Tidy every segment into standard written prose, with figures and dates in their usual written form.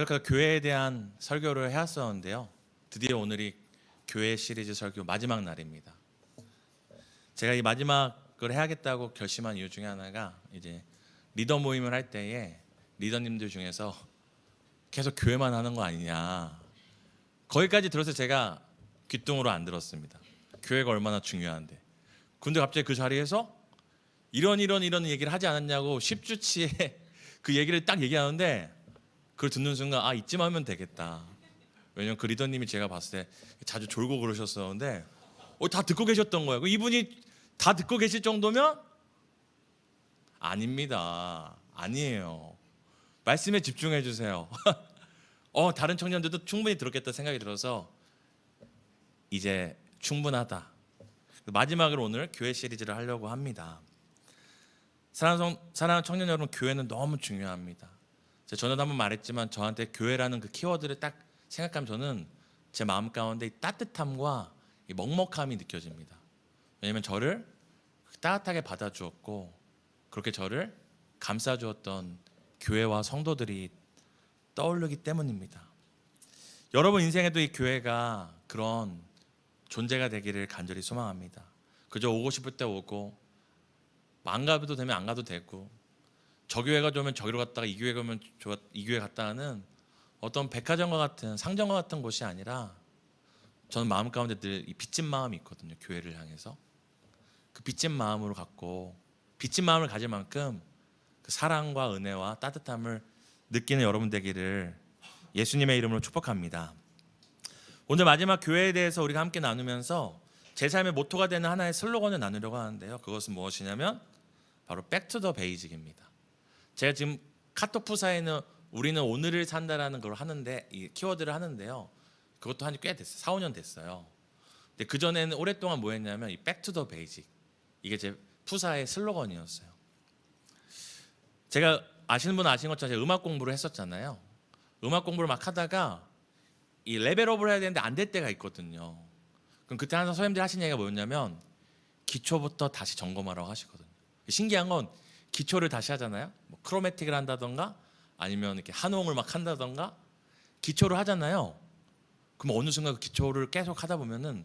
그러니까 교회에 대한 설교를 해왔었는데요. 드디어 오늘이 교회 시리즈 설교 마지막 날입니다. 제가 이 마지막을 해야겠다고 결심한 이유 중에 하나가 이제 리더 모임을 할 때에 리더님들 중에서 계속 교회만 하는 거 아니냐, 거기까지 들어서 제가 귓등으로 안 들었습니다. 교회가 얼마나 중요한데. 근데 갑자기 그 자리에서 이런 얘기를 하지 않았냐고 10주치에 그 얘기를 딱 얘기하는데, 그걸 듣는 순간 이쯤 하면 되겠다. 왜냐면 그 리더님이 제가 봤을 때 자주 졸고 그러셨었는데 다 듣고 계셨던 거예요. 이분이 다 듣고 계실 정도면 아닙니다. 아니에요. 말씀에 집중해 주세요. 다른 청년들도 충분히 들었겠다 생각이 들어서 이제 충분하다. 마지막으로 오늘 교회 시리즈를 하려고 합니다. 사랑하는 청년 여러분, 교회는 너무 중요합니다. 제가 전에도 한번 말했지만 저한테 교회라는 그 키워드를 딱 생각하면 저는 제 마음 가운데 이 따뜻함과 이 먹먹함이 느껴집니다. 왜냐하면 저를 따뜻하게 받아주었고 그렇게 저를 감싸주었던 교회와 성도들이 떠오르기 때문입니다. 여러분 인생에도 이 교회가 그런 존재가 되기를 간절히 소망합니다. 그저 오고 싶을 때 오고 안 가도 되면 안 가도 되고, 저 교회가 좋으면 저기로 갔다가 이 교회 가면 이 교회 갔다 하는 어떤 백화점과 같은 상점과 같은 곳이 아니라, 저는 마음 가운데 늘 이 빚진 마음이 있거든요. 교회를 향해서 그 빚진 마음으로 갖고 빚진 마음을 가질 만큼 그 사랑과 은혜와 따뜻함을 느끼는 여러분 되기를 예수님의 이름으로 축복합니다. 오늘 마지막 교회에 대해서 우리가 함께 나누면서 제 삶의 모토가 되는 하나의 슬로건을 나누려고 하는데요. 그것은 무엇이냐면 바로 Back to the Basic입니다. 제가 지금 카톡 푸사에는 우리는 오늘을 산다라는 걸 하는데, 이 키워드를 하는데요. 그것도 한 지 꽤 됐어요. 4, 5년 됐어요. 근데 그 전에는 오랫동안 뭐 했냐면 이 Back to the Basic, 이게 제 푸사의 슬로건이었어요. 제가 아시는 분은 아시는 것처럼 제가 음악 공부를 했었잖아요. 음악 공부를 막 하다가 이 레벨업을 해야 되는데 안 될 때가 있거든요. 그럼 그때 항상 선생님들이 하신 얘기가 뭐였냐면 기초부터 다시 점검하라고 하시거든요. 신기한 건 기초를 다시 하잖아요. 뭐 크로매틱을 한다던가 아니면 이렇게 한홍을 막 한다던가 기초를 하잖아요. 그럼 어느 순간 그 기초를 계속 하다 보면은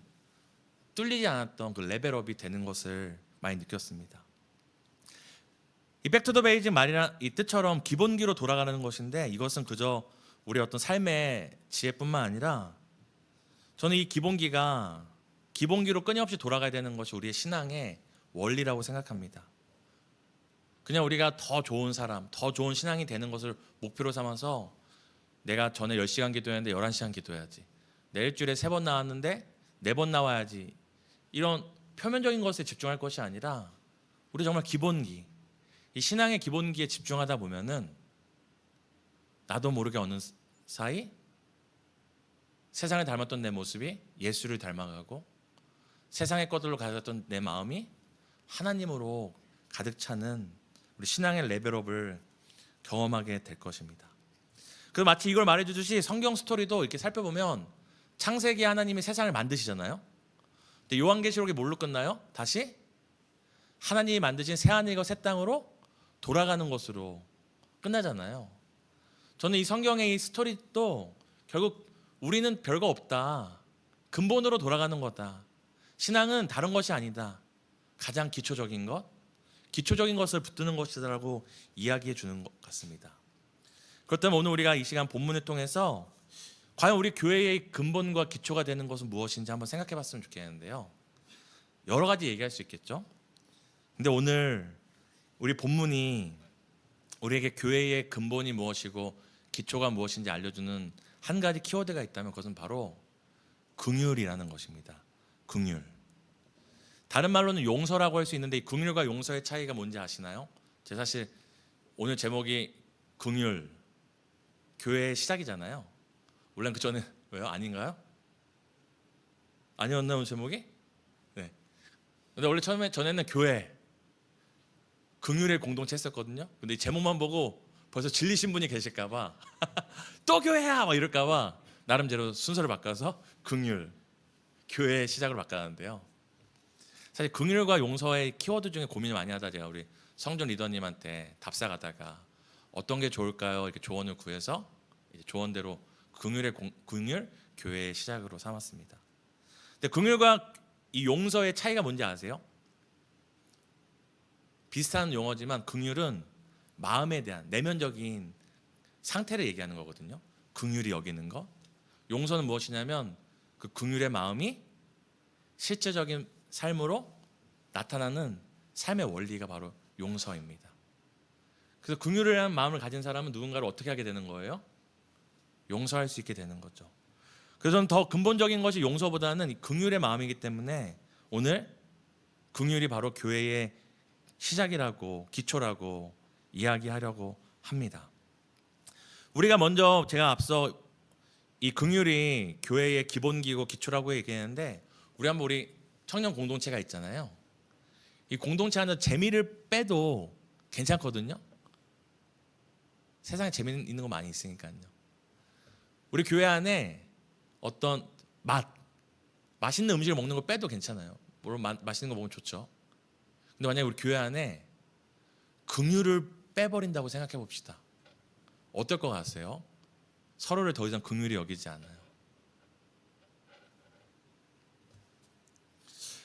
뚫리지 않았던 그 레벨업이 되는 것을 많이 느꼈습니다. 이 백투더 베이직 말이란 이 뜻처럼 기본기로 돌아가는 것인데, 이것은 그저 우리의 어떤 삶의 지혜뿐만 아니라 저는 이 기본기로 끊임없이 돌아가야 되는 것이 우리의 신앙의 원리라고 생각합니다. 그냥 우리가 더 좋은 사람, 더 좋은 신앙이 되는 것을 목표로 삼아서 내가 전에 10시간 기도했는데 11시간 기도해야지, 내 일주일에 3번 나왔는데 4번 나와야지, 이런 표면적인 것에 집중할 것이 아니라 우리 정말 기본기, 이 신앙의 기본기에 집중하다 보면은 나도 모르게 어느 사이 세상을 닮았던 내 모습이 예수를 닮아가고, 세상의 것들로 가졌던 내 마음이 하나님으로 가득 차는 우리 신앙의 레벨업을 경험하게 될 것입니다. 그 마치 이걸 말해주듯이 성경 스토리도 이렇게 살펴보면 창세기 하나님이 세상을 만드시잖아요. 근데 요한계시록이 뭘로 끝나요? 다시 하나님이 만드신 새하늘과 새 땅으로 돌아가는 것으로 끝나잖아요. 저는 이 성경의 이 스토리도 결국 우리는 별거 없다, 근본으로 돌아가는 거다, 신앙은 다른 것이 아니다, 가장 기초적인 것을 붙드는 것이라고 이야기해 주는 것 같습니다. 그렇다면 오늘 우리가 이 시간 본문을 통해서 과연 우리 교회의 근본과 기초가 되는 것은 무엇인지 한번 생각해 봤으면 좋겠는데요. 여러 가지 얘기할 수 있겠죠. 근데 오늘 우리 본문이 우리에게 교회의 근본이 무엇이고 기초가 무엇인지 알려주는 한 가지 키워드가 있다면 그것은 바로 긍휼이라는 것입니다. 긍휼. 다른 말로는 용서라고 할 수 있는데, 이 긍휼과 용서의 차이가 뭔지 아시나요? 제가 사실 오늘 제목이 긍휼, 교회의 시작이잖아요. 원래는 그 전에 왜요? 아닌가요? 아니었나 오늘 제목이? 네. 근데 원래 전에는 교회, 긍휼의 공동체 했었거든요. 근데 이 제목만 보고 벌써 질리신 분이 계실까봐 또 교회야! 막 이럴까봐 나름대로 순서를 바꿔서 긍휼, 교회의 시작으로 바꿨는데요. 사실 긍휼과 용서의 키워드 중에 고민을 많이 하다 제가 우리 성전 리더님한테 답사가다가 어떤 게 좋을까요? 이렇게 조언을 구해서 이제 조언대로 긍휼 교회의 시작으로 삼았습니다. 근데 긍휼과 이 용서의 차이가 뭔지 아세요? 비슷한 용어지만 긍휼은 마음에 대한 내면적인 상태를 얘기하는 거거든요. 긍휼히 여기는 거. 용서는 무엇이냐면 그 긍휼의 마음이 실제적인 삶으로 나타나는 삶의 원리가 바로 용서입니다. 그래서 긍휼이라는 마음을 가진 사람은 누군가를 어떻게 하게 되는 거예요? 용서할 수 있게 되는 거죠. 그래서 저는 더 근본적인 것이 용서보다는 이 긍휼의 마음이기 때문에 오늘 긍휼이 바로 교회의 시작이라고 기초라고 이야기하려고 합니다. 우리가 먼저 제가 앞서 이 긍휼이 교회의 기본기고 기초라고 얘기했는데 우리 청년 공동체가 있잖아요. 이 공동체 안에 재미를 빼도 괜찮거든요. 세상에 재미있는 거 많이 있으니까요. 우리 교회 안에 어떤 맛있는 음식을 먹는 걸 빼도 괜찮아요. 물론 맛있는 거 먹으면 좋죠. 근데 만약에 우리 교회 안에 긍휼을 빼버린다고 생각해 봅시다. 어떨 것 같으세요? 서로를 더 이상 긍휼히 여기지 않아요.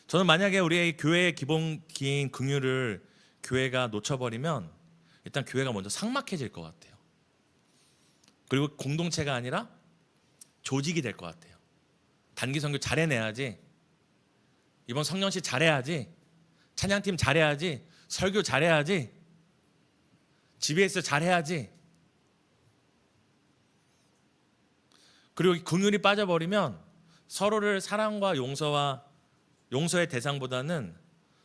저는 만약에 우리의 교회의 기본기인 긍휼을 교회가 놓쳐버리면 일단 교회가 먼저 삭막해질 것 같아요. 그리고 공동체가 아니라 조직이 될 것 같아요. 단기 선교 잘해내야지, 이번 성년식 잘해야지, 찬양팀 잘해야지, 설교 잘해야지, GBS 잘해야지. 그리고 긍휼이 빠져버리면 서로를 사랑과 용서의 대상보다는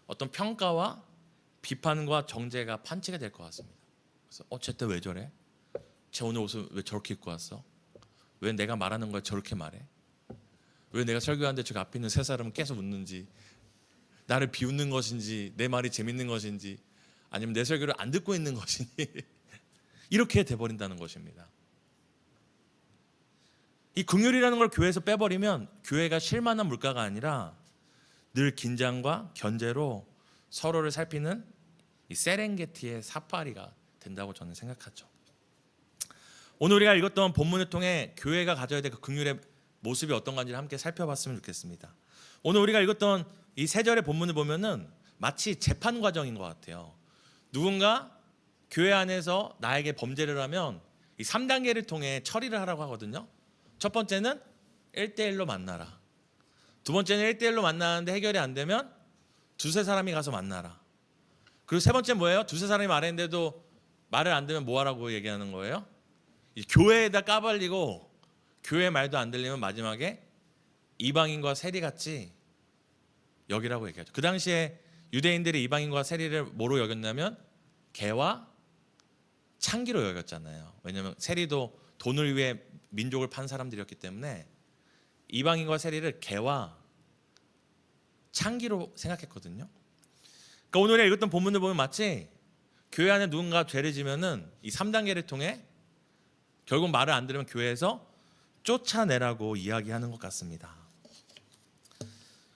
어떤 평가와 비판과 정죄가 판치가 될 것 같습니다. 그래서 쟤 왜 저래? 쟤 오늘 옷을 왜 저렇게 입고 왔어? 왜 내가 말하는 걸 저렇게 말해? 왜 내가 설교하는데 저기 앞에 있는 세 사람은 계속 웃는지, 나를 비웃는 것인지, 내 말이 재밌는 것인지, 아니면 내 설교를 안 듣고 있는 것인지 이렇게 돼버린다는 것입니다. 이 긍휼이라는 걸 교회에서 빼버리면 교회가 쉴만한 물가가 아니라 늘 긴장과 견제로 서로를 살피는 이 세렝게티의 사파리가 된다고 저는 생각하죠. 오늘 우리가 읽었던 본문을 통해 교회가 가져야 될 그 긍휼의 모습이 어떤 건지를 함께 살펴봤으면 좋겠습니다. 오늘 우리가 읽었던 이 세 절의 본문을 보면은 마치 재판 과정인 것 같아요. 누군가 교회 안에서 나에게 범죄를 하면 이 3단계를 통해 처리를 하라고 하거든요. 첫 번째는 1대1로 만나라. 두 번째는 1대1로 만나는데 해결이 안 되면 두세 사람이 가서 만나라. 그리고 세 번째 뭐예요? 두세 사람이 말했는데도 말을 안 들으면 뭐 하라고 얘기하는 거예요? 교회에다 까발리고 교회 말도 안 들리면 마지막에 이방인과 세리같이 여기라고 얘기하죠. 그 당시에 유대인들이 이방인과 세리를 뭐로 여겼냐면 개와 창기로 여겼잖아요. 왜냐하면 세리도 돈을 위해 민족을 판 사람들이었기 때문에 이방인과 세리를 개와 창기로 생각했거든요. 그러니까 오늘 우리가 읽었던 본문을 보면 마치 교회 안에 누군가 죄를 지면은 이 3단계를 통해 결국 말을 안 들으면 교회에서 쫓아내라고 이야기하는 것 같습니다.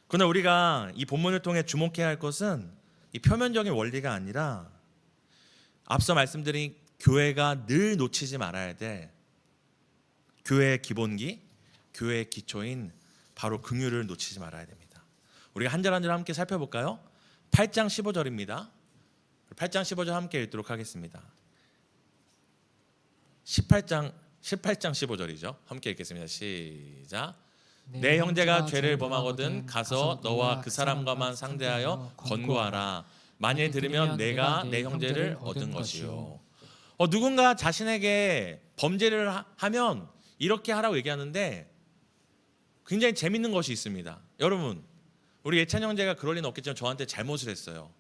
그러나 우리가 이 본문을 통해 주목해야 할 것은 이 표면적인 원리가 아니라 앞서 말씀드린 교회가 늘 놓치지 말아야 될 교회의 기본기, 교회의 기초인 바로 긍휼을 놓치지 말아야 됩니다. 우리가 한 절 한 절 함께 살펴볼까요? 8장 15절입니다. 8장 15절 함께 읽도록 하겠습니다. 18장 15절이죠. 함께 읽겠습니다. 시작. 내 형제가 죄를 범하거든 가서 너와 그 사람과만 상대하여 권고하라. 만일 들으면 내가 내 형제를 얻은 것이요. 누군가 자신에게 범죄를 하면 이렇게 하라고 얘기하는데 굉장히 재밌는 것이 있습니다. 여러분, 우리 예찬 형제가 그럴 리는 없겠지만 저한테 잘못을 했어요.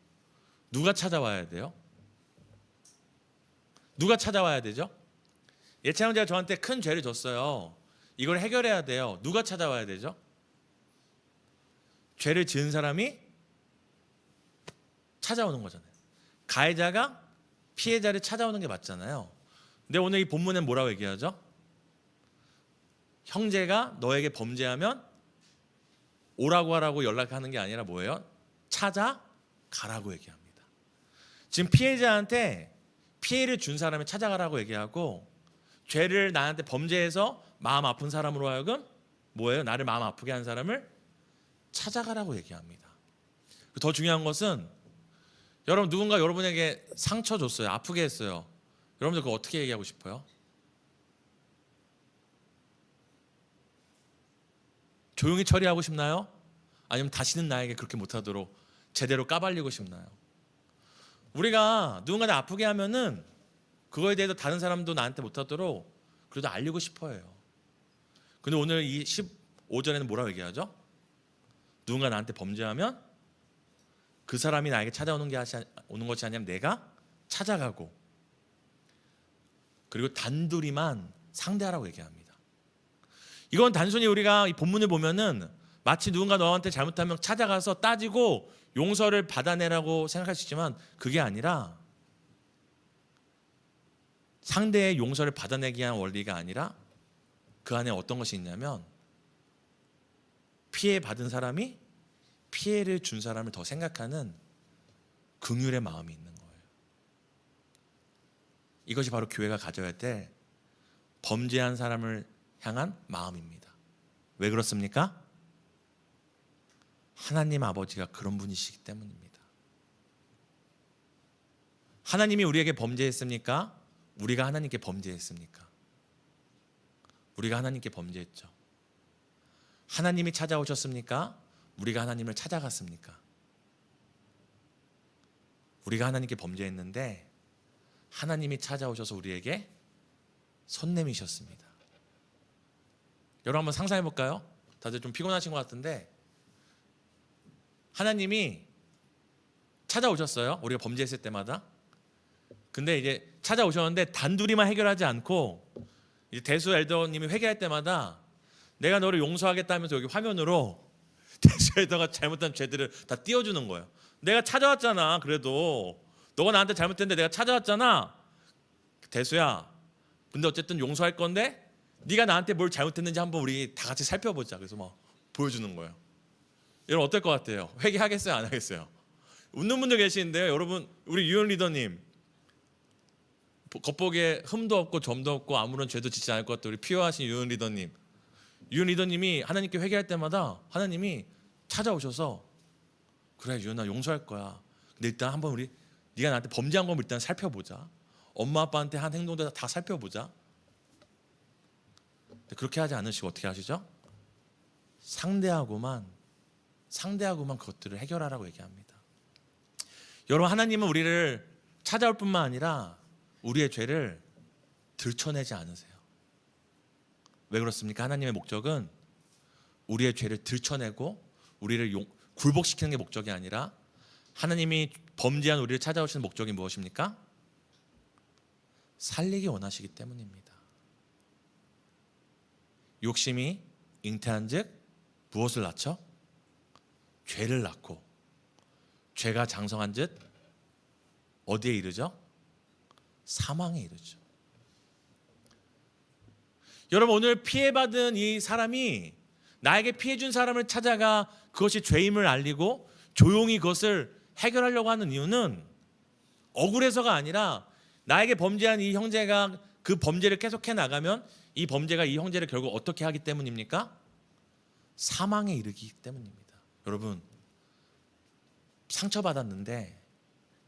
누가 찾아와야 돼요? 누가 찾아와야 되죠? 예찬 형제가 저한테 큰 죄를 졌어요. 이걸 해결해야 돼요. 누가 찾아와야 되죠? 죄를 지은 사람이 찾아오는 거잖아요. 가해자가 피해자를 찾아오는 게 맞잖아요. 근데 오늘 이 본문은 뭐라고 얘기하죠? 형제가 너에게 범죄하면 오라고 하라고 연락하는 게 아니라 뭐예요? 찾아가라고 얘기합니다. 지금 피해자한테 피해를 준 사람이 찾아가라고 얘기하고 죄를 나한테 범죄해서 마음 아픈 사람으로 하여금 뭐예요? 나를 마음 아프게 한 사람을 찾아가라고 얘기합니다. 더 중요한 것은 여러분 누군가 여러분에게 상처 줬어요. 아프게 했어요. 여러분들 그거 어떻게 얘기하고 싶어요? 조용히 처리하고 싶나요? 아니면 다시는 나에게 그렇게 못하도록 제대로 까발리고 싶나요? 우리가 누군가 나 아프게 하면은 그거에 대해서 다른 사람도 나한테 못하도록 그래도 알리고 싶어요. 근데 오늘 이 15절에는 뭐라고 얘기하죠? 누군가 나한테 범죄하면 그 사람이 나에게 오는 것이 아니라 내가 찾아가고 그리고 단둘이만 상대하라고 얘기합니다. 이건 단순히 우리가 이 본문을 보면은 마치 누군가 너한테 잘못하면 찾아가서 따지고 용서를 받아내라고 생각할 수 있지만 그게 아니라 상대의 용서를 받아내기 위한 원리가 아니라 그 안에 어떤 것이 있냐면 피해받은 사람이 피해를 준 사람을 더 생각하는 긍휼의 마음이 있는 거예요. 이것이 바로 교회가 가져야 될 범죄한 사람을 향한 마음입니다. 왜 그렇습니까? 하나님 아버지가 그런 분이시기 때문입니다. 하나님이 우리에게 범죄했습니까? 우리가 하나님께 범죄했습니까? 우리가 하나님께 범죄했죠. 하나님이 찾아오셨습니까? 우리가 하나님을 찾아갔습니까? 우리가 하나님께 범죄했는데 하나님이 찾아오셔서 우리에게 손 내미셨습니다. 여러분 한번 상상해 볼까요? 다들 좀 피곤하신 것 같은데 하나님이 찾아오셨어요. 우리가 범죄했을 때마다. 근데 이제 찾아오셨는데 단둘이만 해결하지 않고 이제 대수 엘더님이 회개할 때마다 내가 너를 용서하겠다 하면서 여기 화면으로 대수 엘더가 잘못한 죄들을 다 띄워주는 거예요. 내가 찾아왔잖아. 그래도 너가 나한테 잘못했는데 내가 찾아왔잖아. 대수야. 근데 어쨌든 용서할 건데 네가 나한테 뭘 잘못했는지 한번 우리 다 같이 살펴보자. 그래서 막 보여주는 거예요. 여러분 어떨 것 같아요? 회개하겠어요? 안 하겠어요? 웃는 분들 계시는데요. 여러분 우리 유연 리더님 겉보기에 흠도 없고 점도 없고 아무런 죄도 짓지 않을 것 같은 우리 피어하신 유연 리더님. 유연 리더님이 하나님께 회개할 때마다 하나님이 찾아오셔서 그래 유연아 용서할 거야. 근데 일단 한번 우리 네가 나한테 범죄한 걸 일단 살펴보자. 엄마 아빠한테 한 행동들 다 살펴보자. 근데 그렇게 하지 않으시고 어떻게 하시죠? 상대하고만 그것들을 해결하라고 얘기합니다. 여러분 하나님은 우리를 찾아올 뿐만 아니라 우리의 죄를 들춰내지 않으세요. 왜 그렇습니까? 하나님의 목적은 우리의 죄를 들춰내고 우리를 굴복시키는 게 목적이 아니라 하나님이 범죄한 우리를 찾아오시는 목적이 무엇입니까? 살리기 원하시기 때문입니다. 욕심이 잉태한즉 무엇을 낳죠? 죄를 낳고 죄가 장성한즉 어디에 이르죠? 사망에 이르죠. 여러분 오늘 피해받은 이 사람이 나에게 피해준 사람을 찾아가 그것이 죄임을 알리고 조용히 그것을 해결하려고 하는 이유는 억울해서가 아니라 나에게 범죄한 이 형제가 그 범죄를 계속해 나가면 이 범죄가 이 형제를 결국 어떻게 하기 때문입니까? 사망에 이르기 때문입니다. 여러분 상처받았는데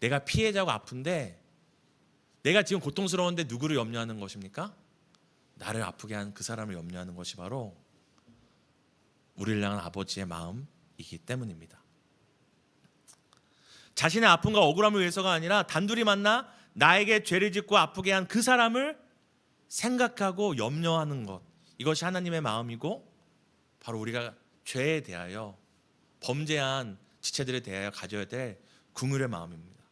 내가 피해자고 아픈데 내가 지금 고통스러운데 누구를 염려하는 것입니까? 나를 아프게 한 그 사람을 염려하는 것이 바로 우리를 향한 아버지의 마음이기 때문입니다. 자신의 아픔과 억울함을 위해서가 아니라 단둘이 만나 나에게 죄를 짓고 아프게 한 그 사람을 생각하고 염려하는 것, 이것이 하나님의 마음이고 바로 우리가 죄에 대하여 범죄한 지체들에 대하여 가져야 될 긍휼의 마음입니다.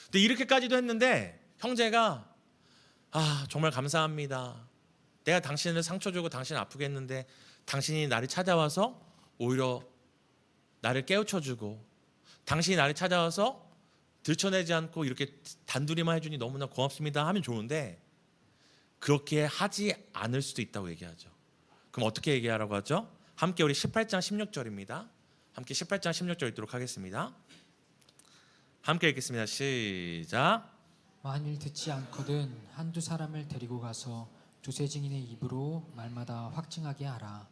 근데 이렇게까지도 했는데 형제가 정말 감사합니다. 내가 당신을 상처 주고 당신을 아프게 했는데 당신이 나를 찾아와서 오히려 나를 깨우쳐주고 당신이 나를 찾아와서 들춰내지 않고 이렇게 단둘이만 해주니 너무나 고맙습니다 하면 좋은데 그렇게 하지 않을 수도 있다고 얘기하죠. 그럼 어떻게 얘기하라고 하죠? 함께 우리 18장 16절입니다. 함께 18장 16절 읽도록 하겠습니다. 함께 읽겠습니다. 시작. 만일 듣지 않거든 한두 사람을 데리고 가서 두세 증인의 입으로 말마다 확증하게 하라.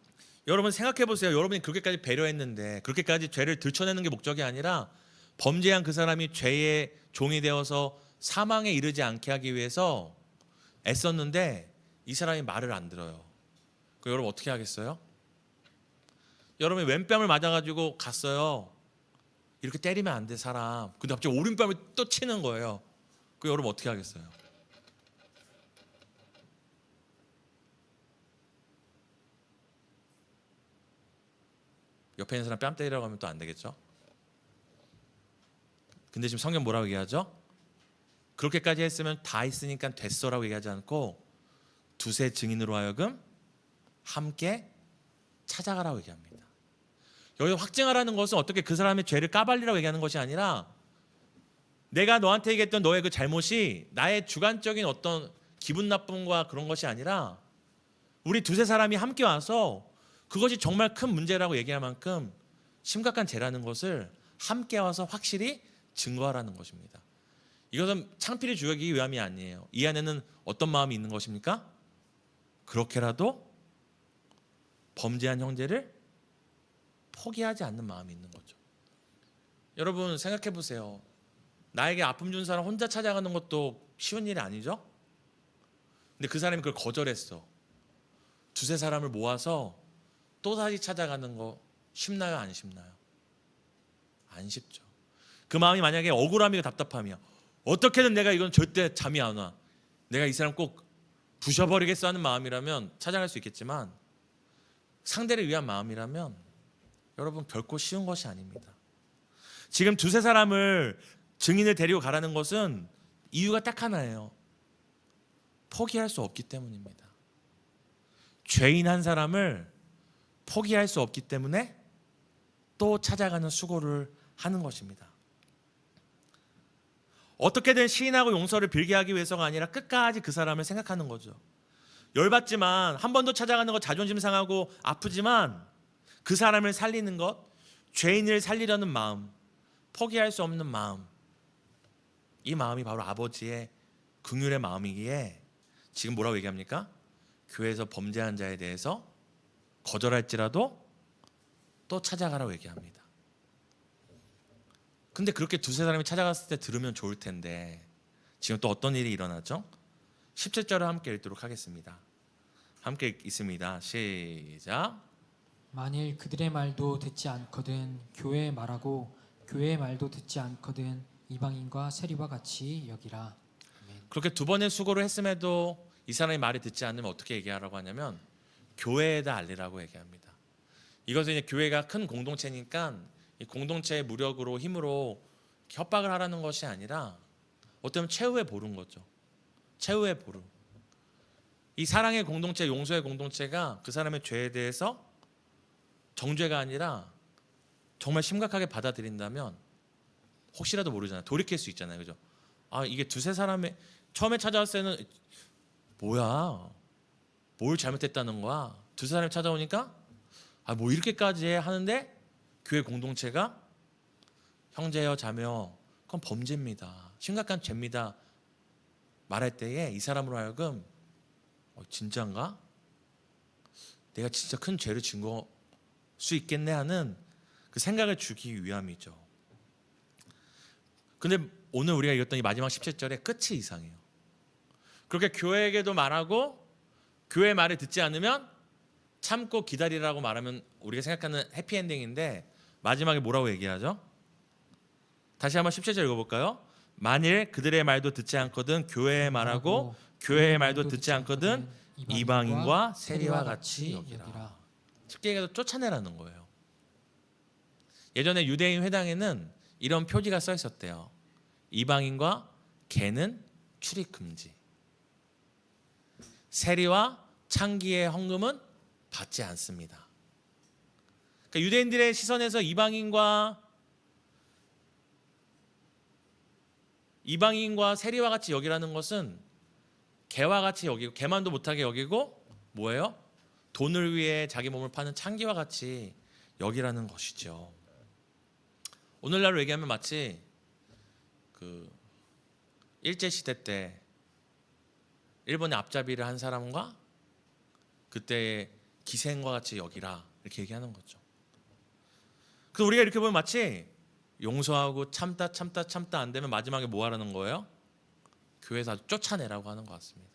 여러분 생각해 보세요. 여러분이 그렇게까지 배려했는데, 그렇게까지 죄를 들춰내는 게 목적이 아니라 범죄한 그 사람이 죄의 종이 되어서 사망에 이르지 않게 하기 위해서 애썼는데 이 사람이 말을 안 들어요. 그럼 여러분 어떻게 하겠어요? 여러분이 왼뺨을 맞아가지고 갔어요. 이렇게 때리면 안 돼 사람. 근데 갑자기 오른뺨을 또 치는 거예요. 그 여러분 어떻게 하겠어요? 옆에 있는 사람 뺨 때리라고 하면 또 안 되겠죠? 근데 지금 성경 뭐라고 얘기하죠? 그렇게까지 했으면 다 했으니까 됐어라고 얘기하지 않고 두세 증인으로 하여금 함께 찾아가라고 얘기합니다. 여기 확증하라는 것은 어떻게 그 사람의 죄를 까발리라고 얘기하는 것이 아니라 내가 너한테 얘기했던 너의 그 잘못이 나의 주관적인 어떤 기분 나쁨과 그런 것이 아니라 우리 두세 사람이 함께 와서 그것이 정말 큰 문제라고 얘기할 만큼 심각한 죄라는 것을 함께 와서 확실히 증거하라는 것입니다. 이것은 창피를 주기 위함이 아니에요. 이 안에는 어떤 마음이 있는 것입니까? 그렇게라도 범죄한 형제를 포기하지 않는 마음이 있는 거죠. 여러분 생각해 보세요. 나에게 아픔 준 사람 혼자 찾아가는 것도 쉬운 일이 아니죠? 근데 그 사람이 그걸 거절했어. 두세 사람을 모아서 또다시 찾아가는 거 쉽나요? 안 쉽나요? 안 쉽죠. 그 마음이 만약에 억울함이고 답답함이야. 어떻게든 내가 이건 절대 잠이 안 와. 내가 이 사람 꼭 부셔버리겠어 하는 마음이라면 찾아갈 수 있겠지만 상대를 위한 마음이라면 여러분 결코 쉬운 것이 아닙니다. 지금 두세 사람을 증인을 데리고 가라는 것은 이유가 딱 하나예요. 포기할 수 없기 때문입니다. 죄인 한 사람을 포기할 수 없기 때문에 또 찾아가는 수고를 하는 것입니다. 어떻게든 시인하고 용서를 빌게 하기 위해서가 아니라 끝까지 그 사람을 생각하는 거죠. 열받지만 한 번 더 찾아가는 것 자존심 상하고 아프지만 그 사람을 살리는 것, 죄인을 살리려는 마음, 포기할 수 없는 마음, 이 마음이 바로 아버지의 긍휼의 마음이기에 지금 뭐라고 얘기합니까? 교회에서 범죄한 자에 대해서 거절할지라도 또 찾아가라고 얘기합니다. 근데 그렇게 두세 사람이 찾아갔을 때 들으면 좋을 텐데 지금 또 어떤 일이 일어나죠? 17절을 함께 읽도록 하겠습니다. 함께 읽습니다. 시작. 만일 그들의 말도 듣지 않거든 교회의 말하고 교회의 말도 듣지 않거든 이방인과 세리와 같이 여기라. 아멘. 그렇게 두 번의 수고를 했음에도 이 사람이 말을 듣지 않으면 어떻게 얘기하라고 하냐면 교회에다 알리라고 얘기합니다. 이것은 이제 교회가 큰 공동체니까 이 공동체의 무력으로 힘으로 협박을 하라는 것이 아니라 어쩌면 최후의 보루인 거죠. 최후의 보루. 이 사랑의 공동체, 용서의 공동체가 그 사람의 죄에 대해서 정죄가 아니라 정말 심각하게 받아들인다면 혹시라도 모르잖아요. 돌이킬 수 있잖아요. 그죠? 아, 이게 두세 사람의 처음에 찾아왔을 때는 뭐야? 뭘 잘못했다는 거야? 두세 사람이 찾아오니까 아, 뭐 이렇게까지 해 하는데 교회 공동체가 형제여 자며 그건 범죄입니다. 심각한 죄입니다. 말할 때에 이 사람으로 하여금 진짜인가? 내가 진짜 큰 죄를 지은 수 있겠네 하는 그 생각을 주기 위함이죠. 근데 오늘 우리가 읽었던 이 마지막 17절의 끝이 이상해요. 그렇게 교회에게도 말하고 교회의 말을 듣지 않으면 참고 기다리라고 말하면 우리가 생각하는 해피엔딩인데 마지막에 뭐라고 얘기하죠? 다시 한번 17절 읽어볼까요? 만일 그들의 말도 듣지 않거든 교회의 말하고 교회의 말도 듣지 않거든 이방인과 세리와 같이 여기라. 쉽게 얘기해서 쫓아내라는 거예요. 예전에 유대인 회당에는 이런 표지가 써 있었대요. 이방인과 개는 출입 금지. 세리와 창기의 헌금은 받지 않습니다. 그러니까 유대인들의 시선에서 이방인과 세리와 같이 여기라는 것은 개와 같이 여기고 개만도 못하게 여기고 뭐예요? 돈을 위해 자기 몸을 파는 창기와 같이 여기라는 것이죠. 오늘날로 얘기하면 마치 일제 시대 때 일본의 앞잡이를 한 사람과 그때의 기생과 같이 여기라 이렇게 얘기하는 거죠. 그래서 우리가 이렇게 보면 마치 용서하고 참다 안 되면 마지막에 뭐 하라는 거예요? 교회에서 아주 쫓아내라고 하는 것 같습니다.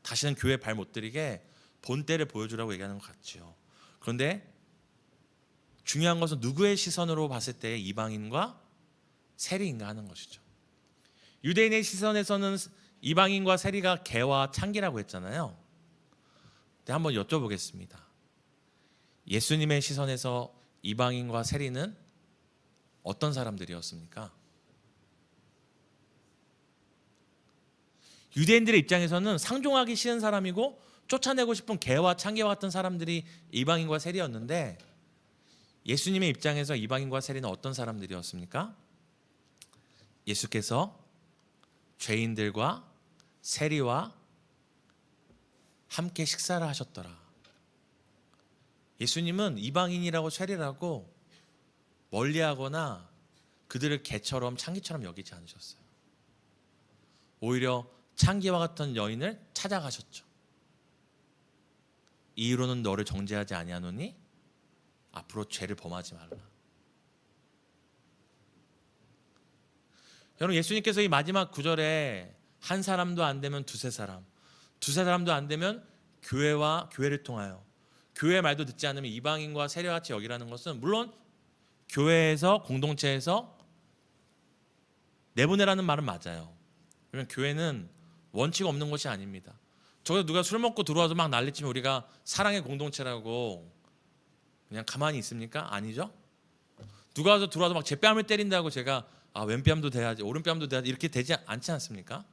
다시는 교회 발 못 들이게 본때를 보여주라고 얘기하는 것 같죠. 그런데 중요한 것은 누구의 시선으로 봤을 때 이방인과 세리인가 하는 것이죠. 유대인의 시선에서는 이방인과 세리가 개와 창기라고 했잖아요. 근데 한번 여쭤보겠습니다. 예수님의 시선에서 이방인과 세리는 어떤 사람들이었습니까? 유대인들의 입장에서는 상종하기 싫은 사람이고 쫓아내고 싶은 개와 창기와 같은 사람들이 이방인과 세리였는데, 예수님의 입장에서 이방인과 세리는 어떤 사람들이었습니까? 예수께서 죄인들과 세리와 함께 식사를 하셨더라. 예수님은 이방인이라고 세리라고 멀리하거나 그들을 개처럼 창기처럼 여기지 않으셨어요. 오히려 창기와 같은 여인을 찾아가셨죠. 이후로는 너를 정죄하지 아니하노니 앞으로 죄를 범하지 말라. 여러분, 예수님께서 이 마지막 구절에 한 사람도 안 되면 두세 사람도 안 되면 교회를 통하여, 교회의 말도 듣지 않으면 이방인과 세리같이 여기라는 것은, 물론 교회에서, 공동체에서 내보내라는 말은 맞아요. 왜냐면 교회는 원칙 없는 것이 아닙니다. 저기서 누가 술 먹고 들어와서 막 난리치면 우리가 사랑의 공동체라고 그냥 가만히 있습니까? 아니죠. 누가 와서 들어와서 막 제 뺨을 때린다고 제가 왼뺨도 돼야지, 오른뺨도 돼야지 이렇게 되지 않지 않습니까?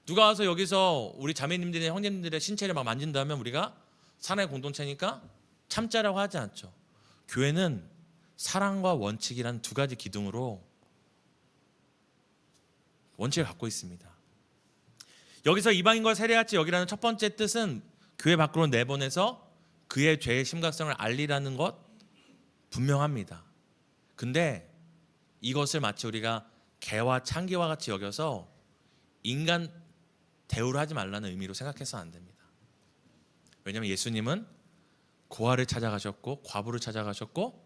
누가 와서 여기서 우리 자매님들의, 형님들의 신체를 막 만진다면 우리가 사랑의 공동체니까 참자라고 하지 않죠. 교회는 사랑과 원칙이라는 두 가지 기둥으로 원칙을 갖고 있습니다. 여기서 이방인과 세리같이 여기라는 첫 번째 뜻은 교회 밖으로 내보내서 그의 죄의 심각성을 알리라는 것 분명합니다. 근데 이것을 마치 우리가 개와 창기와 같이 여겨서 인간 대우를 하지 말라는 의미로 생각해서는 안 됩니다. 왜냐하면 예수님은 고아를 찾아가셨고 과부를 찾아가셨고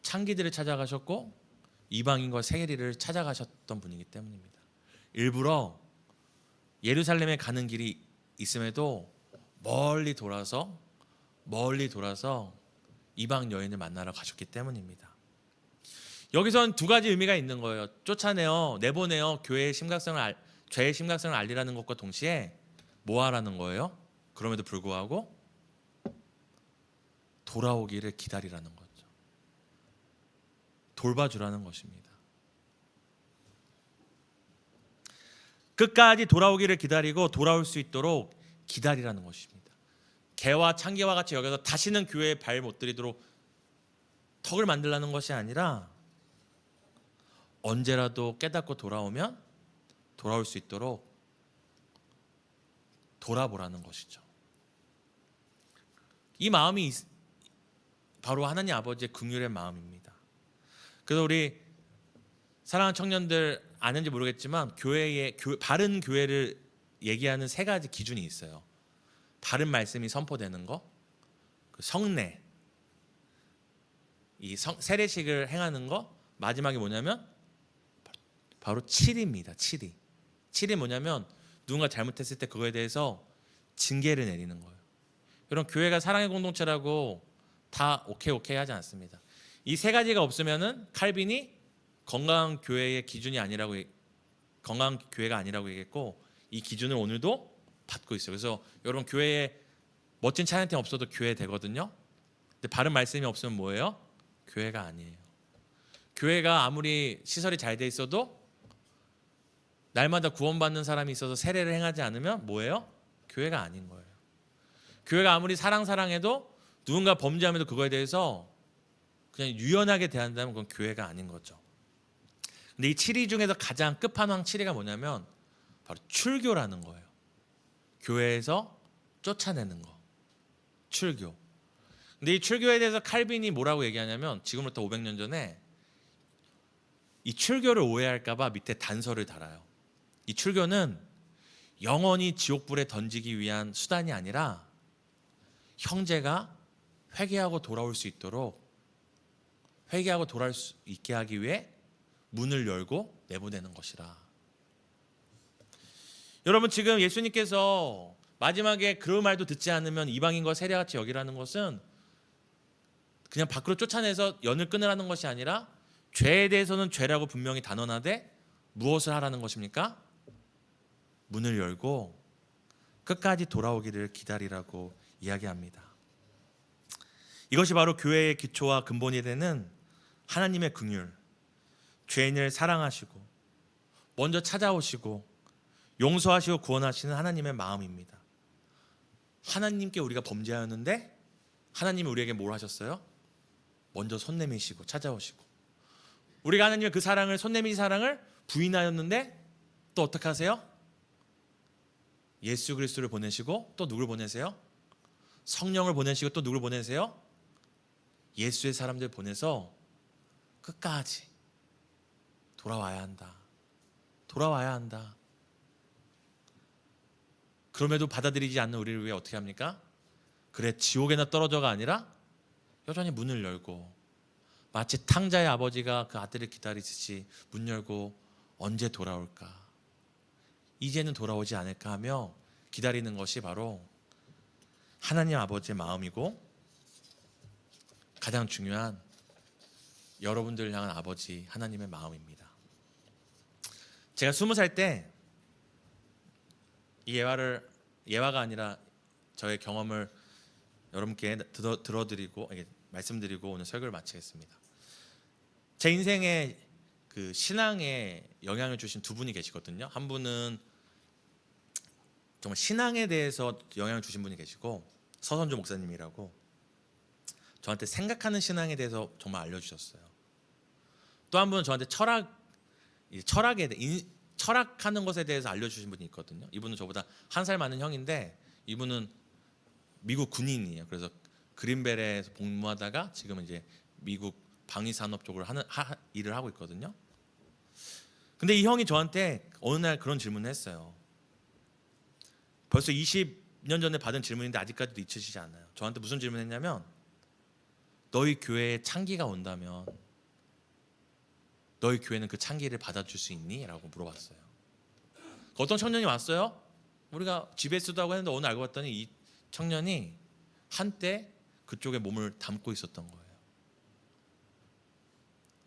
창기들을 찾아가셨고 이방인과 세리를 찾아가셨던 분이기 때문입니다. 일부러 예루살렘에 가는 길이 있음에도 멀리 돌아서 이방 여인을 만나러 가셨기 때문입니다. 여기선 두 가지 의미가 있는 거예요. 쫓아내어, 내보내어 교회의 죄의 심각성을 알리라는 것과 동시에 뭐 하라는 거예요? 그럼에도 불구하고 돌아오기를 기다리라는 거죠. 돌봐주라는 것입니다. 끝까지 돌아오기를 기다리고 돌아올 수 있도록 기다리라는 것입니다. 개와 창기와 같이 여겨서 다시는 교회에 발 못 들이도록 턱을 만들라는 것이 아니라 언제라도 깨닫고 돌아오면 돌아올 수 있도록 돌아보라는 것이죠. 이 마음이 바로 하나님 아버지의 긍휼의 마음입니다. 그래서 우리 사랑하는 청년들 아는지 모르겠지만 바른 교회를 얘기하는 세 가지 기준이 있어요. 바른 말씀이 선포되는 거, 성례, 이 세례식을 행하는 거, 마지막에 뭐냐면 바로 칠입니다. 칠이 뭐냐면 누군가 잘못했을 때 그거에 대해서 징계를 내리는 거예요. 여러분, 교회가 사랑의 공동체라고 다 오케이 하지 않습니다. 이 세 가지가 없으면은 칼빈이 건강한 교회의 기준이 아니라고, 건강한 교회가 아니라고 얘기했고, 이 기준을 오늘도 받고 있어요. 그래서 여러분, 교회에 멋진 찬양팀 없어도 교회 되거든요. 근데 바른 말씀이 없으면 뭐예요? 교회가 아니에요. 교회가 아무리 시설이 잘 돼 있어도 날마다 구원받는 사람이 있어서 세례를 행하지 않으면 뭐예요? 교회가 아닌 거예요. 교회가 아무리 사랑해도 누군가 범죄하면도 그거에 대해서 그냥 유연하게 대한다면 그건 교회가 아닌 거죠. 근데 이 7위 중에서 가장 끝판왕 7위가 뭐냐면 바로 출교라는 거예요. 교회에서 쫓아내는 거. 출교. 근데 이 출교에 대해서 칼빈이 뭐라고 얘기하냐면, 지금부터 500년 전에 이 출교를 오해할까 봐 밑에 단서를 달아요. 이 출교는 영원히 지옥불에 던지기 위한 수단이 아니라 형제가 회개하고 돌아올 수 있도록, 회개하고 돌아올 수 있게 하기 위해 문을 열고 내보내는 것이라. 여러분, 지금 예수님께서 마지막에 그 말도 듣지 않으면 이방인과 세리같이 여기라는 것은 그냥 밖으로 쫓아내서 연을 끊으라는 것이 아니라 죄에 대해서는 죄라고 분명히 단언하되 무엇을 하라는 것입니까? 문을 열고 끝까지 돌아오기를 기다리라고 이야기합니다. 이것이 바로 교회의 기초와 근본이 되는 하나님의 긍휼, 죄인을 사랑하시고 먼저 찾아오시고 용서하시고 구원하시는 하나님의 마음입니다. 하나님께 우리가 범죄하였는데 하나님이 우리에게 뭘 하셨어요? 먼저 손 내미시고 찾아오시고, 우리가 하나님의 그 사랑을, 손 내미신 사랑을 부인하였는데 또 어떻게 하세요? 예수 그리스도를 보내시고 또 누굴 보내세요? 성령을 보내시고 또 누굴 보내세요? 예수의 사람들 보내서 끝까지 돌아와야 한다. 돌아와야 한다. 그럼에도 받아들이지 않는 우리를 위해 어떻게 합니까? 그래, 지옥에나 떨어져가 아니라 여전히 문을 열고, 마치 탕자의 아버지가 그 아들을 기다리듯이 문 열고 언제 돌아올까? 이제는 돌아오지 않을까 하며 기다리는 것이 바로 하나님 아버지의 마음이고, 가장 중요한 여러분들을 향한 아버지 하나님의 마음입니다. 제가 20살 때 이 예화가 아니라 저의 경험을 여러분께 들어드리고 말씀드리고 오늘 설교를 마치겠습니다. 제 인생에 그 신앙에 영향을 주신 두 분이 계시거든요. 한 분은 정말 신앙에 대해서 영향을 주신 분이 계시고, 서선주 목사님이라고 저한테 생각하는 신앙에 대해서 정말 알려주셨어요. 또 한 분은 저한테 철학하는 것에 대해서 알려주신 분이 있거든요. 이분은 저보다 한 살 많은 형인데, 이분은 미국 군인이에요. 그래서 그린벨에서 복무하다가 지금은 이제 미국 방위산업 쪽으로 일을 하고 있거든요. 근데 이 형이 저한테 어느 날 그런 질문을 했어요. 벌써 20년 전에 받은 질문인데 아직까지도 잊혀지지 않아요. 저한테 무슨 질문을 했냐면, 너희 교회에 찬기가 온다면 너희 교회는 그 찬기를 받아줄 수 있니? 라고 물어봤어요. 어떤 청년이 왔어요. 우리가 GBS도 하고 했는데 오늘 알고 봤더니 이 청년이 한때 그쪽에 몸을 담고 있었던 거예요.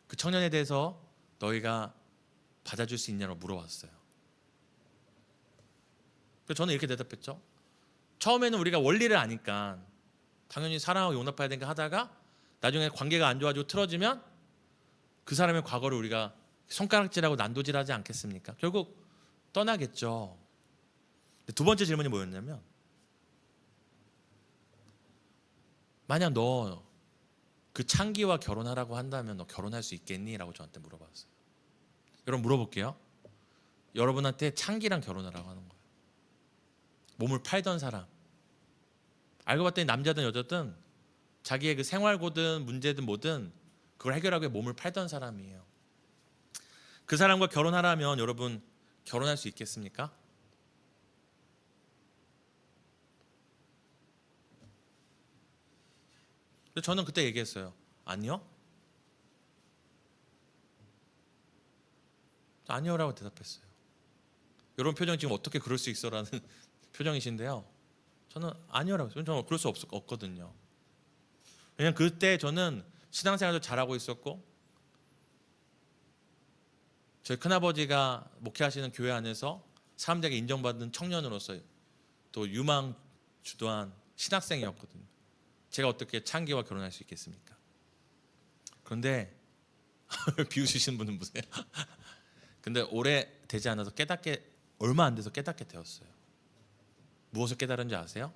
그 청년에 대해서 너희가 받아줄 수 있냐고 물어봤어요. 그래서 저는 이렇게 대답했죠. 처음에는 우리가 원리를 아니까 당연히 사랑하고 용납해야 되니까 하다가, 나중에 관계가 안 좋아지고 틀어지면 그 사람의 과거를 우리가 손가락질하고 난도질하지 않겠습니까? 결국 떠나겠죠. 두 번째 질문이 뭐였냐면, 만약 너 그 창기와 결혼하라고 한다면 너 결혼할 수 있겠니? 라고 저한테 물어봤어요. 여러분, 물어볼게요. 여러분한테 창기랑 결혼하라고 하는 거예요. 몸을 팔던 사람, 알고 봤더니 남자든 여자든 자기의 그 생활고든 문제든 뭐든 그걸 해결하기 위해 몸을 팔던 사람이에요. 그 사람과 결혼하라면 여러분 결혼할 수 있겠습니까? 저는 그때 얘기했어요. 아니요. 아니요라고 대답했어요. 여러분 표정 지금 어떻게 그럴 수 있어라는 표정이신데요. 저는 아니요라고 했어요. 저는 그럴 수 없거든요. 왜냐면 그때 저는 신앙생활도 잘하고 있었고, 저희 큰아버지가 목회하시는 교회 안에서 사람들에게 인정받는 청년으로서 또 유망 주도한 신학생이었거든요. 제가 어떻게 창기와 결혼할 수 있겠습니까? 그런데 비웃으시는 분은 보세요. 근데 오래 되지 않아서 얼마 안 돼서 깨닫게 되었어요. 무엇을 깨달은지 아세요?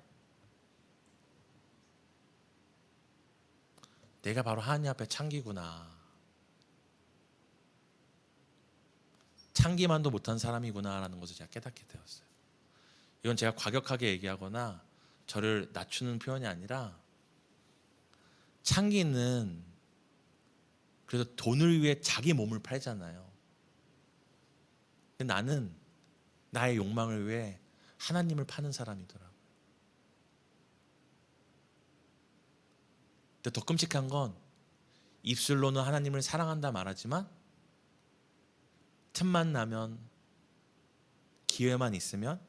내가 바로 하나님 앞에 창기구나. 창기만도 못한 사람이구나라는 것을 제가 깨닫게 되었어요. 이건 제가 과격하게 얘기하거나 저를 낮추는 표현이 아니라, 창기는 그래서 돈을 위해 자기 몸을 팔잖아요. 나는 나의 욕망을 위해 하나님을 파는 사람이더라고요. 근데 더 끔찍한 건 입술로는 하나님을 사랑한다 말하지만 틈만 나면, 기회만 있으면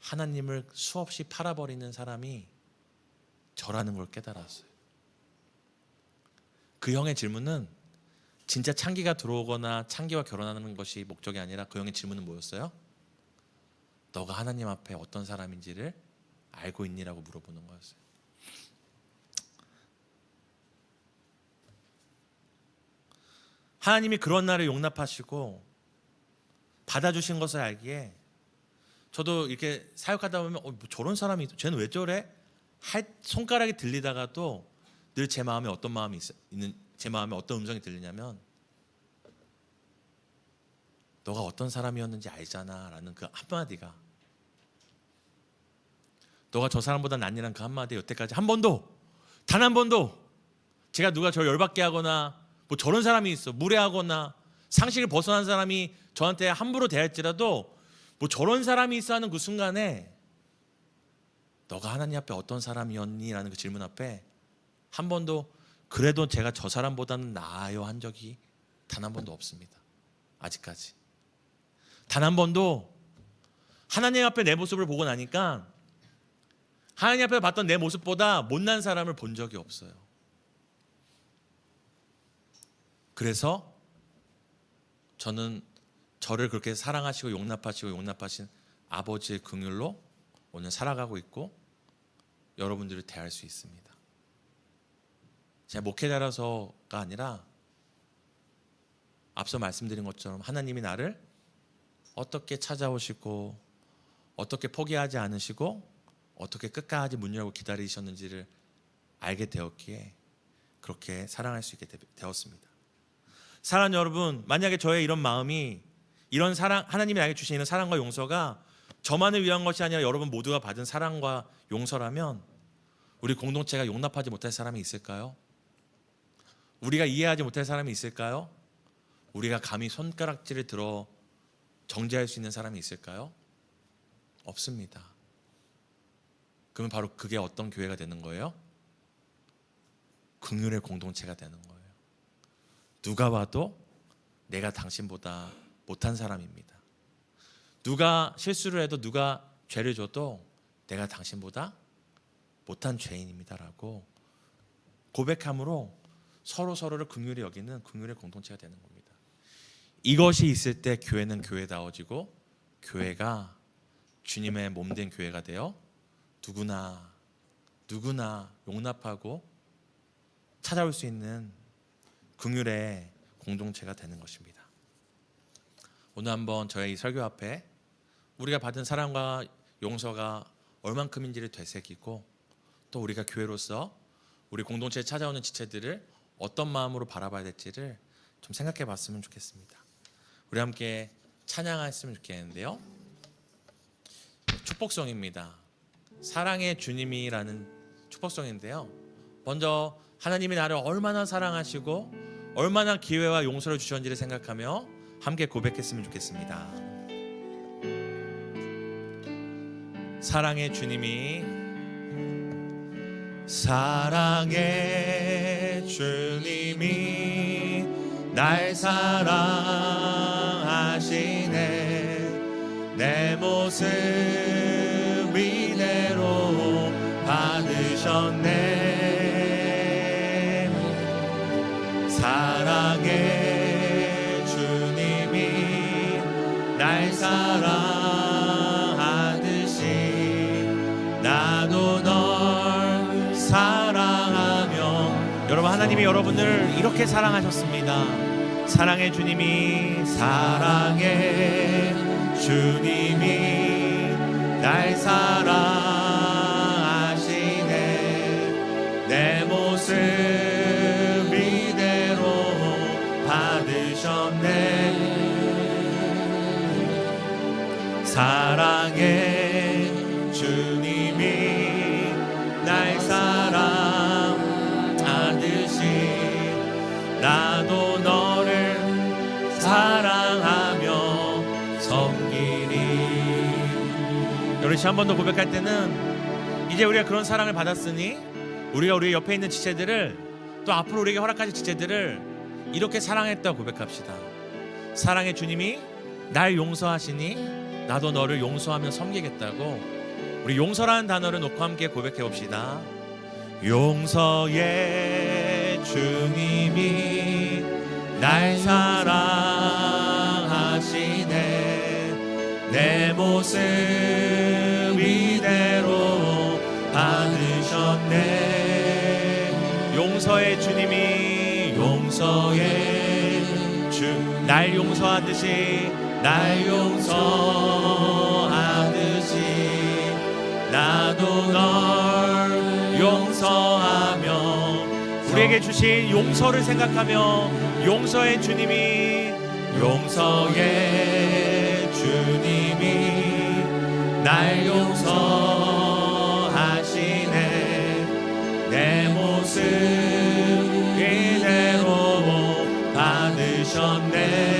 하나님을 수없이 팔아버리는 사람이 저라는 걸 깨달았어요. 그 형의 질문은 진짜 창기가 들어오거나 창기와 결혼하는 것이 목적이 아니라 그 형의 질문은 뭐였어요? 너가 하나님 앞에 어떤 사람인지를 알고 있니라고 물어보는 거였어요. 하나님이 그런 나를 용납하시고 받아주신 것을 알기에 저도 이렇게 사역하다 보면 뭐 저런 사람이 쟤는 왜 저래? 할 손가락이 들리다가도 늘 제 마음에 어떤 마음이 있는, 제 마음에 어떤 음성이 들리냐면 너가 어떤 사람이었는지 알잖아 라는 그 한마디가, 너가 저 사람보다 낫니란 그 한마디, 여태까지 한 번도, 단 한 번도 제가 누가 저를 열받게 하거나 뭐 저런 사람이 있어, 무례하거나 상식을 벗어난 사람이 저한테 함부로 대할지라도 뭐 저런 사람이 있어 하는 그 순간에 너가 하나님 앞에 어떤 사람이었니? 라는 그 질문 앞에 한 번도 그래도 제가 저 사람보다는 나아요 한 적이 단 한 번도 없습니다. 아직까지 단 한 번도 하나님 앞에 내 모습을 보고 나니까 하나님 앞에 봤던 내 모습보다 못난 사람을 본 적이 없어요. 그래서 저는 저를 그렇게 사랑하시고 용납하신 아버지의 긍휼로 오늘 살아가고 있고 여러분들을 대할 수 있습니다. 제가 목회자라서가 아니라 앞서 말씀드린 것처럼 하나님이 나를 어떻게 찾아오시고 어떻게 포기하지 않으시고 어떻게 끝까지 문 열고 기다리셨는지를 알게 되었기에 그렇게 사랑할 수 있게 되었습니다. 사랑하는 여러분, 만약에 저의 이런 마음이, 이런 사랑, 하나님이 나에게 주신 이런 사랑과 용서가 저만을 위한 것이 아니라 여러분 모두가 받은 사랑과 용서라면 우리 공동체가 용납하지 못할 사람이 있을까요? 우리가 이해하지 못할 사람이 있을까요? 우리가 감히 손가락질을 들어 정죄할 수 있는 사람이 있을까요? 없습니다. 그러면 바로 그게 어떤 교회가 되는 거예요? 긍휼의 공동체가 되는 거예요. 누가 봐도 내가 당신보다 못한 사람입니다. 누가 실수를 해도, 누가 죄를 져도 내가 당신보다 못한 죄인입니다라고 고백함으로 서로를 긍휼히 여기는 긍휼의 공동체가 되는 겁니다. 이것이 있을 때 교회는 교회다워지고 교회가 주님의 몸된 교회가 되어 누구나 용납하고 찾아올 수 있는 긍휼의 공동체가 되는 것입니다. 오늘 한번 저의 이 설교 앞에 우리가 받은 사랑과 용서가 얼만큼인지를 되새기고 또 우리가 교회로서 우리 공동체에 찾아오는 지체들을 어떤 마음으로 바라봐야 될지를 좀 생각해 봤으면 좋겠습니다. 우리 함께 찬양했으면 좋겠는데요. 축복성입니다. 사랑의 주님이라는 축복성인데요. 먼저 하나님이 나를 얼마나 사랑하시고 얼마나 기회와 용서를 주셨는지를 생각하며 함께 고백했으면 좋겠습니다. 사랑의 주님이, 사랑의 주님이 날 사랑하시네. 내 모습 이대로 받으셨네. 사랑의 주님이 날 사랑하듯이 나도 널 사랑하며. 여러분, 하나님이 여러분을 이렇게 사랑하셨습니다. 사랑의 주님이, 사랑의 주님이 날 사랑하시네. 내 모습 사랑의 주님이 날 사랑하듯이 나도 너를 사랑하며 섬기리. 어르신 한 번 더 고백할 때는 이제 우리가 그런 사랑을 받았으니 우리가 우리 옆에 있는 지체들을 또 앞으로 우리에게 허락하실 지체들을 이렇게 사랑했다고 고백합시다. 사랑의 주님이 날 용서하시니 나도 너를 용서하며 섬기겠다고 우리 용서라는 단어를 놓고 함께 고백해 봅시다. 용서의 주님이 날 사랑하시네 내 모습 이대로 받으셨네 용서의 주님이 용서의 주 날 용서하듯이 날 용서하듯이 나도 널 용서하며 우리에게 주신 용서를 생각하며 용서의 주님이 날 용서하시네 내 모습 이대로 받으셨네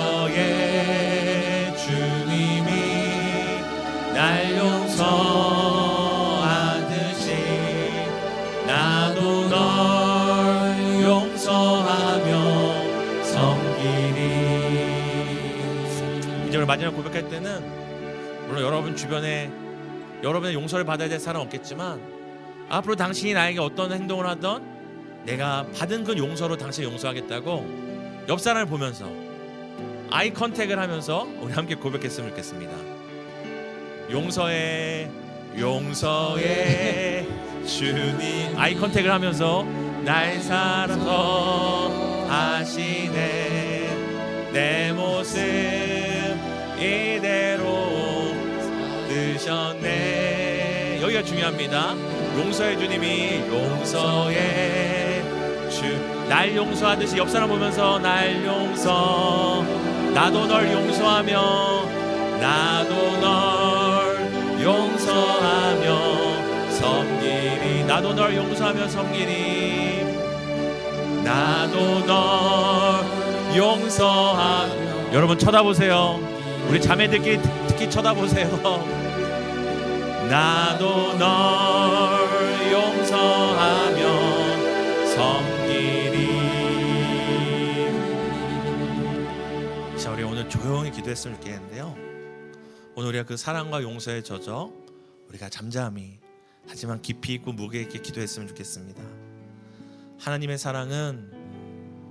용서의 주님이 날 용서하듯이 나도 널 용서하며 섬기리. 이제 우리 마지막 고백할 때는 물론 여러분 주변에 여러분의 용서를 받아야 될 사람 없겠지만 앞으로 당신이 나에게 어떤 행동을 하던 내가 받은 그 용서로 당신을 용서하겠다고 옆 사람을 보면서 아이 컨택을 하면서 우리 함께 고백했으면 좋겠습니다. 용서의 주님 아이 컨택을 하면서 날 사랑하시네 내 모습 이대로 드셨네 여기가 중요합니다. 용서의 주님이 날 용서하듯이 옆 사람 보면서 날 용서 나도 널 용서하며 섬기리 나도 널 용서하며 섬기리 나도 널 용서하며 여러분 쳐다보세요. 우리 자매들끼리 특히 쳐다보세요. 나도 널 용서하며 섬기리. 자, 우리 오늘 조용히 기도했으면 좋겠는데요. 오늘 우리가 그 사랑과 용서에 젖어 우리가 잠잠히 하지만 깊이 있고 무게 있게 기도했으면 좋겠습니다. 하나님의 사랑은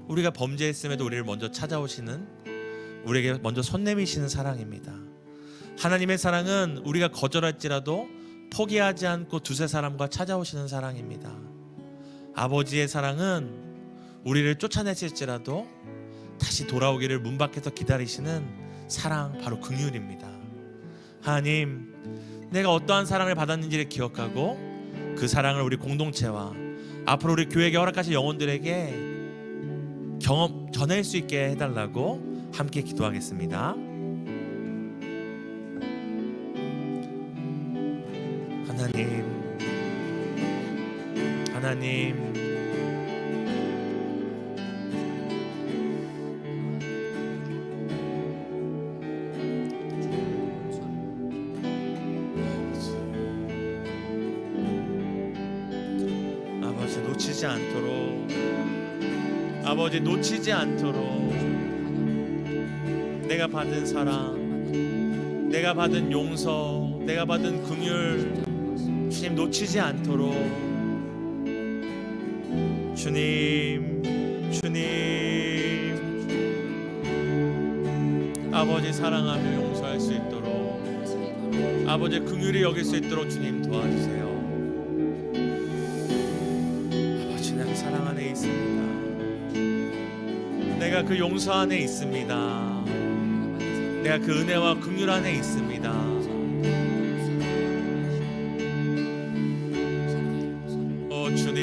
우리가 범죄했음에도 우리를 먼저 찾아오시는 우리에게 먼저 손 내미시는 사랑입니다. 하나님의 사랑은 우리가 거절할지라도 포기하지 않고 두세 사람과 찾아오시는 사랑입니다. 아버지의 사랑은 우리를 쫓아내실지라도 다시 돌아오기를 문 밖에서 기다리시는 사랑 바로 긍휼입니다. 하나님 내가 어떠한 사랑을 받았는지를 기억하고 그 사랑을 우리 공동체와 앞으로 우리 교회에 허락하실 영혼들에게 전할 수 있게 해달라고 함께 기도하겠습니다. 하나님 아버지 놓치지 않도록 내가 받은 사랑, 내가 받은 용서, 내가 받은 긍휼 주님 놓치지 않도록 주님 아버지 사랑하며 용서할 수 있도록 아버지 긍휼히 여길 수 있도록 주님 도와주세요. 아버지 나는 사랑 안에 있습니다. 내가 그 용서 안에 있습니다. 내가 그 은혜와 긍휼 안에 있습니다. 오 주님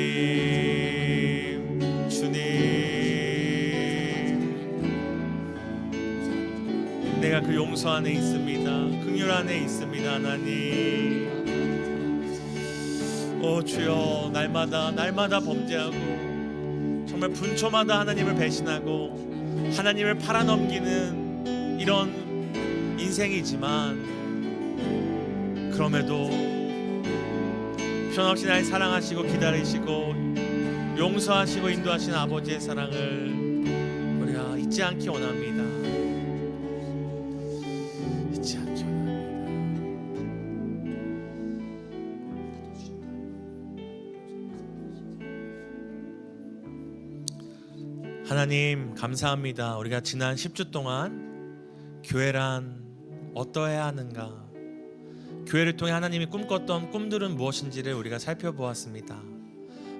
내가 그 용서 안에 있습니다. 긍휼 안에 있습니다. 하나님 오 주여 날마다 범죄하고 정말 분초마다 하나님을 배신하고 하나님을 팔아넘기는 이런 인생이지만 그럼에도 편없이 날 사랑하시고 기다리시고 용서하시고 인도하시는 아버지의 사랑을 우리가 잊지 않기 원합니다. 잊지 않기 원합니다. 하나님 감사합니다. 우리가 지난 10주 동안 교회란 어떠해야 하는가, 교회를 통해 하나님이 꿈꿨던 꿈들은 무엇인지를 우리가 살펴보았습니다.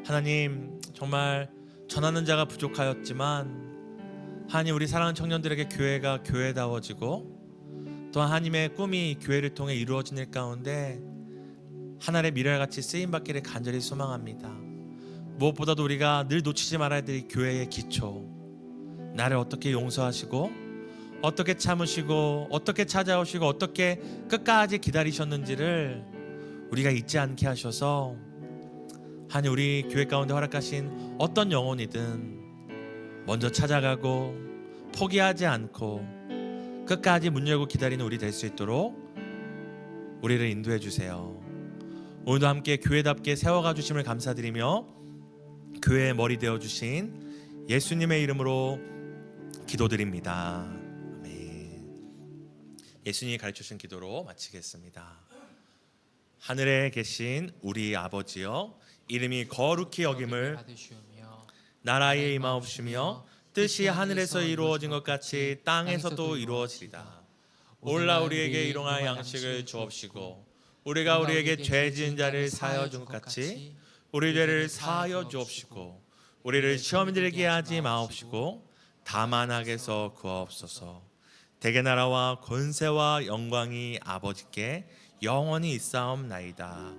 하나님 정말 전하는 자가 부족하였지만 하나님 우리 사랑하는 청년들에게 교회가 교회다워지고 또한 하나님의 꿈이 교회를 통해 이루어지는 가운데 하늘의 미랄같이 쓰임받기를 간절히 소망합니다. 무엇보다도 우리가 늘 놓치지 말아야 될 교회의 기초, 나를 어떻게 용서하시고 어떻게 참으시고 어떻게 찾아오시고 어떻게 끝까지 기다리셨는지를 우리가 잊지 않게 하셔서 하나님 우리 교회 가운데 허락하신 어떤 영혼이든 먼저 찾아가고 포기하지 않고 끝까지 문 열고 기다리는 우리 될 수 있도록 우리를 인도해 주세요. 오늘도 함께 교회답게 세워가 주심을 감사드리며 교회의 머리 되어 주신 예수님의 이름으로 기도드립니다. 예수님이 가르쳐주신 기도로 마치겠습니다. 하늘에 계신 우리 아버지여, 이름이 거룩히 여김을 나라에 임하옵시며 뜻이 하늘에서 이루어진 것 같이 땅에서도 이루어지리다. 오늘날 우리에게 일용할 양식을 주옵시고 우리가 우리에게 죄 지은 자를 사하여 준 것 같이 우리 죄를 사하여 주옵시고 우리를 시험에 들게 하지 마옵시고 다만 악에서 구하옵소서. 대개 나라와 권세와 영광이 아버지께 영원히 있사옵나이다.